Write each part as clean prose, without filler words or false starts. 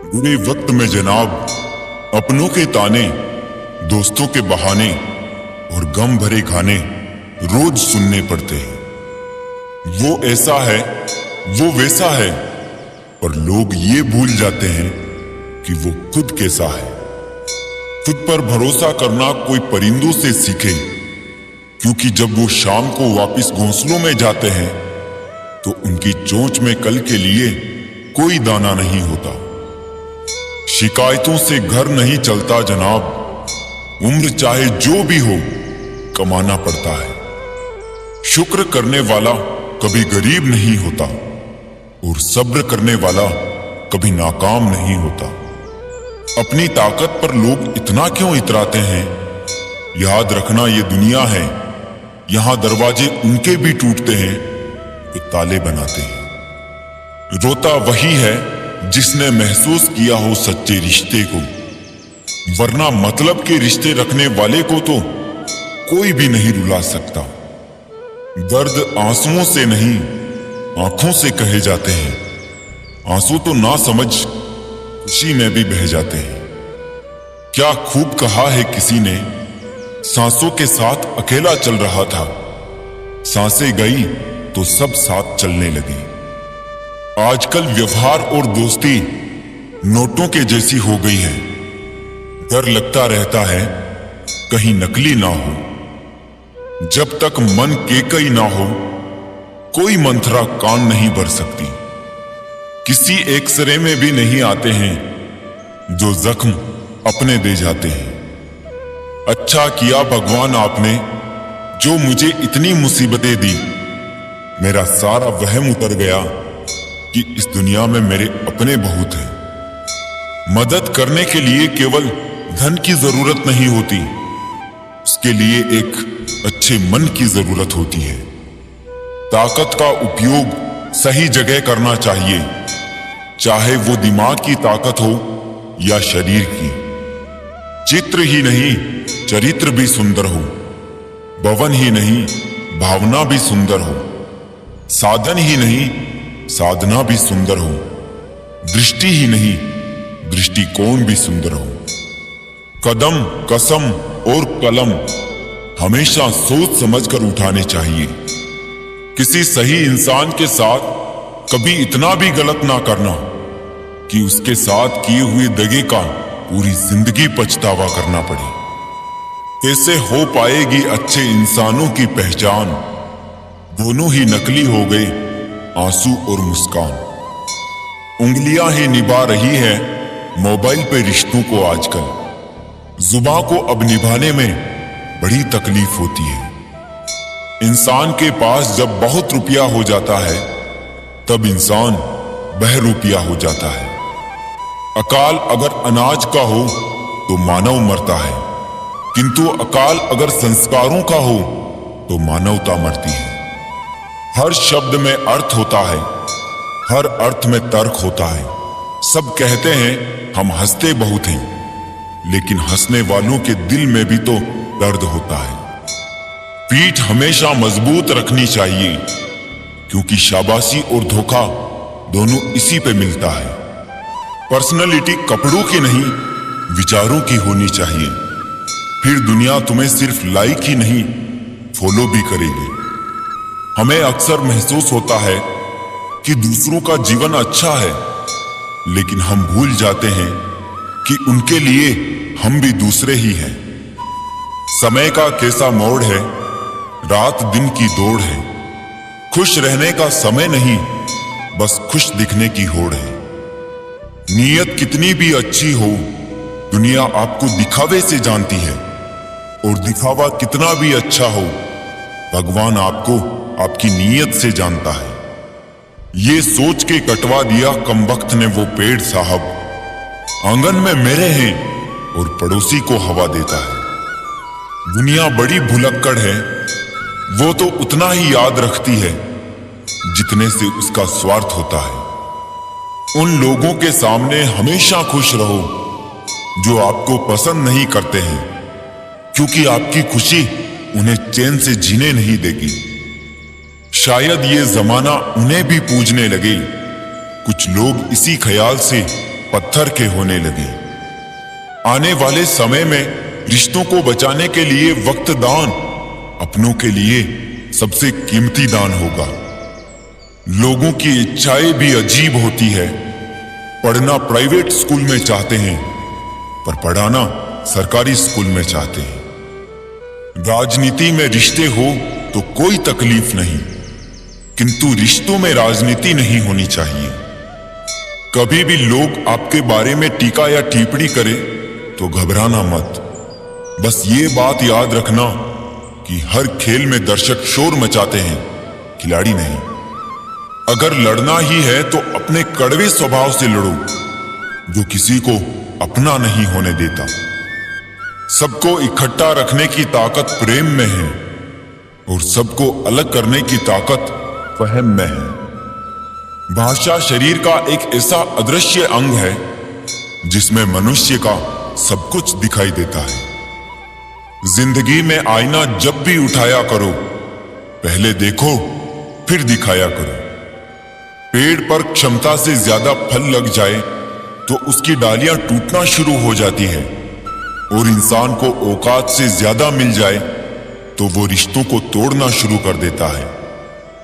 बुरे वक्त में जनाब अपनों के ताने, दोस्तों के बहाने और गम भरे गाने रोज सुनने पड़ते हैं। वो ऐसा है, वो वैसा है, पर लोग ये भूल जाते हैं कि वो खुद कैसा है। खुद पर भरोसा करना कोई परिंदों से सीखे, क्योंकि जब वो शाम को वापस घोंसलों में जाते हैं तो उनकी चोंच में कल के लिए कोई दाना नहीं होता। शिकायतों से घर नहीं चलता जनाब, उम्र चाहे जो भी हो कमाना पड़ता है। शुक्र करने वाला कभी गरीब नहीं होता और सब्र करने वाला कभी नाकाम नहीं होता। अपनी ताकत पर लोग इतना क्यों इतराते हैं? याद रखना ये दुनिया है, यहां दरवाजे उनके भी टूटते हैं तो ताले बनाते हैं। रोता वही है जिसने महसूस किया हो सच्चे रिश्ते को, वरना मतलब के रिश्ते रखने वाले को तो कोई भी नहीं रुला सकता। दर्द आंसुओं से नहीं, आंखों से कहे जाते हैं। आंसू तो ना समझ खुशी में भी बह जाते हैं। क्या खूब कहा है किसी ने, सांसों के साथ अकेला चल रहा था, सांसें गई तो सब साथ चलने लगी। आजकल व्यवहार और दोस्ती नोटों के जैसी हो गई है। डर लगता रहता है कहीं नकली ना हो। जब तक मन केकई ना हो कोई मंत्रा कान नहीं भर सकती। किसी एक्सरे में भी नहीं आते हैं जो जख्म अपने दे जाते हैं। अच्छा किया भगवान आपने जो मुझे इतनी मुसीबतें दी। मेरा सारा वहम उतर गया कि इस दुनिया में मेरे अपने बहुत हैं। मदद करने के लिए केवल धन की जरूरत नहीं होती, उसके लिए एक अच्छे मन की जरूरत होती है। ताकत का उपयोग सही जगह करना चाहिए, चाहे वो दिमाग की ताकत हो या शरीर की। चित्र ही नहीं चरित्र भी सुंदर हो, भवन ही नहीं भावना भी सुंदर हो, साधन ही नहीं साधना भी सुंदर हो, दृष्टि ही नहीं दृष्टिकोण भी सुंदर हो। कदम, कसम और कलम हमेशा सोच समझकर उठाने चाहिए। किसी सही इंसान के साथ कभी इतना भी गलत ना करना कि उसके साथ किए हुए दगे का पूरी जिंदगी पछतावा करना पड़े। कैसे हो पाएगी अच्छे इंसानों की पहचान? दोनों ही नकली हो गए, आंसू और मुस्कान। उंगलियां ही निभा रही है मोबाइल पे रिश्तों को आजकल। जुबान को अब निभाने में बड़ी तकलीफ होती है। इंसान के पास जब बहुत रुपया हो जाता है तब इंसान बहरूपिया हो जाता है। अकाल अगर अनाज का हो तो मानव मरता है, किंतु अकाल अगर संस्कारों का हो तो मानवता मरती है। हर शब्द में अर्थ होता है, हर अर्थ में तर्क होता है। सब कहते हैं हम हंसते बहुत हैं, लेकिन हंसने वालों के दिल में भी तो दर्द होता है। पीठ हमेशा मजबूत रखनी चाहिए, क्योंकि शाबाशी और धोखा दोनों इसी पे मिलता है। पर्सनैलिटी कपड़ों की नहीं विचारों की होनी चाहिए, फिर दुनिया तुम्हें सिर्फ लाइक ही नहीं फॉलो भी करेगी। हमें अक्सर महसूस होता है कि दूसरों का जीवन अच्छा है, लेकिन हम भूल जाते हैं कि उनके लिए हम भी दूसरे ही हैं। समय का कैसा मोड़ है, रात दिन की दौड़ है। खुश रहने का समय नहीं, बस खुश दिखने की होड़ है। नीयत कितनी भी अच्छी हो, दुनिया आपको दिखावे से जानती है, और दिखावा कितना भी अच्छा हो, भगवान आपको आपकी नीयत से जानता है। ये सोच के कटवा दिया कमबख्त ने वो पेड़ साहब, आंगन में मेरे हैं और पड़ोसी को हवा देता है। दुनिया बड़ी भुलक्कड़ है, वो तो उतना ही याद रखती है जितने से उसका स्वार्थ होता है। उन लोगों के सामने हमेशा खुश रहो जो आपको पसंद नहीं करते हैं, क्योंकि आपकी खुशी उन्हें चैन से जीने नहीं देगी। शायद ये जमाना उन्हें भी पूजने लगे। कुछ लोग इसी ख्याल से पत्थर के होने लगे। आने वाले समय में रिश्तों को बचाने के लिए वक्त दान अपनों के लिए सबसे कीमती दान होगा। लोगों की इच्छाएं भी अजीब होती है। पढ़ना प्राइवेट स्कूल में चाहते हैं, पर पढ़ाना सरकारी स्कूल में चाहते हैं। राजनीति में रिश्ते हो तो कोई तकलीफ नहीं, किंतु रिश्तों में राजनीति नहीं होनी चाहिए। कभी भी लोग आपके बारे में टीका या टिप्पणी करें तो घबराना मत। बस ये बात याद रखना कि हर खेल में दर्शक शोर मचाते हैं, खिलाड़ी नहीं। अगर लड़ना ही है तो अपने कड़वे स्वभाव से लड़ो, जो किसी को अपना नहीं होने देता। सबको इकट्ठा रखने की ताकत प्रेम में है और सबको अलग करने की ताकत फहम में है। भाषा शरीर का एक ऐसा अदृश्य अंग है जिसमें मनुष्य का सब कुछ दिखाई देता है। जिंदगी में आईना जब भी उठाया करो, पहले देखो फिर दिखाया करो। पेड़ पर क्षमता से ज्यादा फल लग जाए तो उसकी डालियां टूटना शुरू हो जाती है, और इंसान को औकात से ज्यादा मिल जाए तो वो रिश्तों को तोड़ना शुरू कर देता है।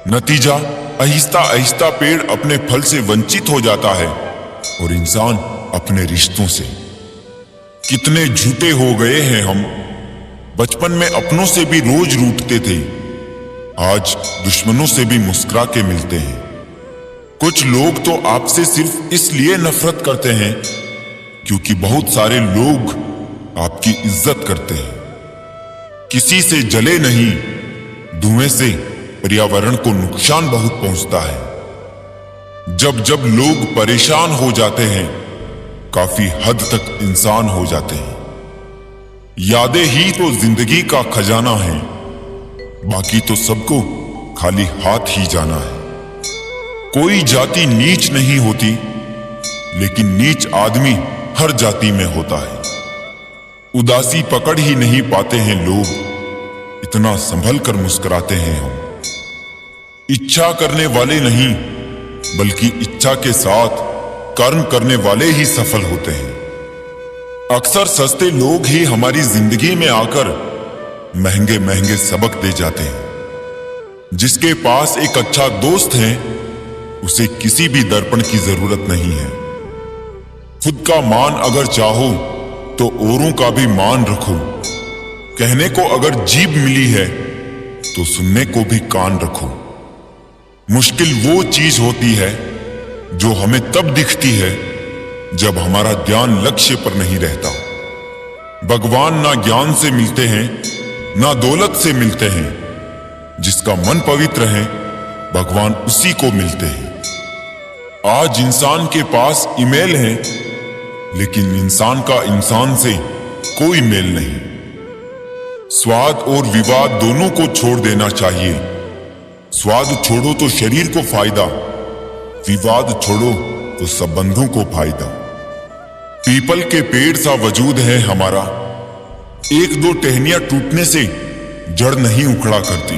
नतीजा आहिस्ता आहिस्ता पेड़ अपने फल से वंचित हो जाता है और इंसान अपने रिश्तों से। कितने झूठे हो गए हैं हम। बचपन में अपनों से भी रोज रूठते थे, आज दुश्मनों से भी मुस्कुरा के मिलते हैं। कुछ लोग तो आपसे सिर्फ इसलिए नफरत करते हैं क्योंकि बहुत सारे लोग आपकी इज्जत करते हैं। किसी से जले नहीं, धुएं से पर्यावरण को नुकसान बहुत पहुंचता है। जब जब लोग परेशान हो जाते हैं, काफी हद तक इंसान हो जाते हैं। यादें ही तो जिंदगी का खजाना है, बाकी तो सबको खाली हाथ ही जाना है। कोई जाति नीच नहीं होती, लेकिन नीच आदमी हर जाति में होता है। उदासी पकड़ ही नहीं पाते हैं लोग, इतना संभल कर मुस्कुराते हैं हम। इच्छा करने वाले नहीं, बल्कि इच्छा के साथ कर्म करने वाले ही सफल होते हैं। अक्सर सस्ते लोग ही हमारी जिंदगी में आकर महंगे महंगे सबक दे जाते हैं। जिसके पास एक अच्छा दोस्त है, उसे किसी भी दर्पण की जरूरत नहीं है। खुद का मान अगर चाहो तो औरों का भी मान रखो। कहने को अगर जीभ मिली है तो सुनने को भी कान रखो। मुश्किल वो चीज होती है जो हमें तब दिखती है जब हमारा ध्यान लक्ष्य पर नहीं रहता। भगवान ना ज्ञान से मिलते हैं, ना दौलत से मिलते हैं। जिसका मन पवित्र है, भगवान उसी को मिलते हैं। आज इंसान के पास ईमेल है, लेकिन इंसान का इंसान से कोई मेल नहीं। स्वाद और विवाद दोनों को छोड़ देना चाहिए। स्वाद छोड़ो तो शरीर को फायदा, विवाद छोड़ो तो संबंधों को फायदा। पीपल के पेड़ सा वजूद है हमारा, एक दो टहनियां टूटने से जड़ नहीं उखड़ा करती।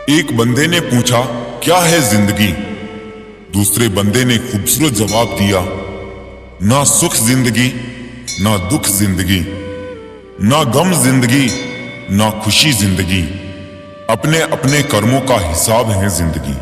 एक बंदे ने पूछा, क्या है जिंदगी? दूसरे बंदे ने खूबसूरत जवाब दिया, ना सुख जिंदगी, ना दुख जिंदगी, ना गम जिंदगी, ना खुशी जिंदगी। अपने अपने कर्मों का हिसाब है जिंदगी।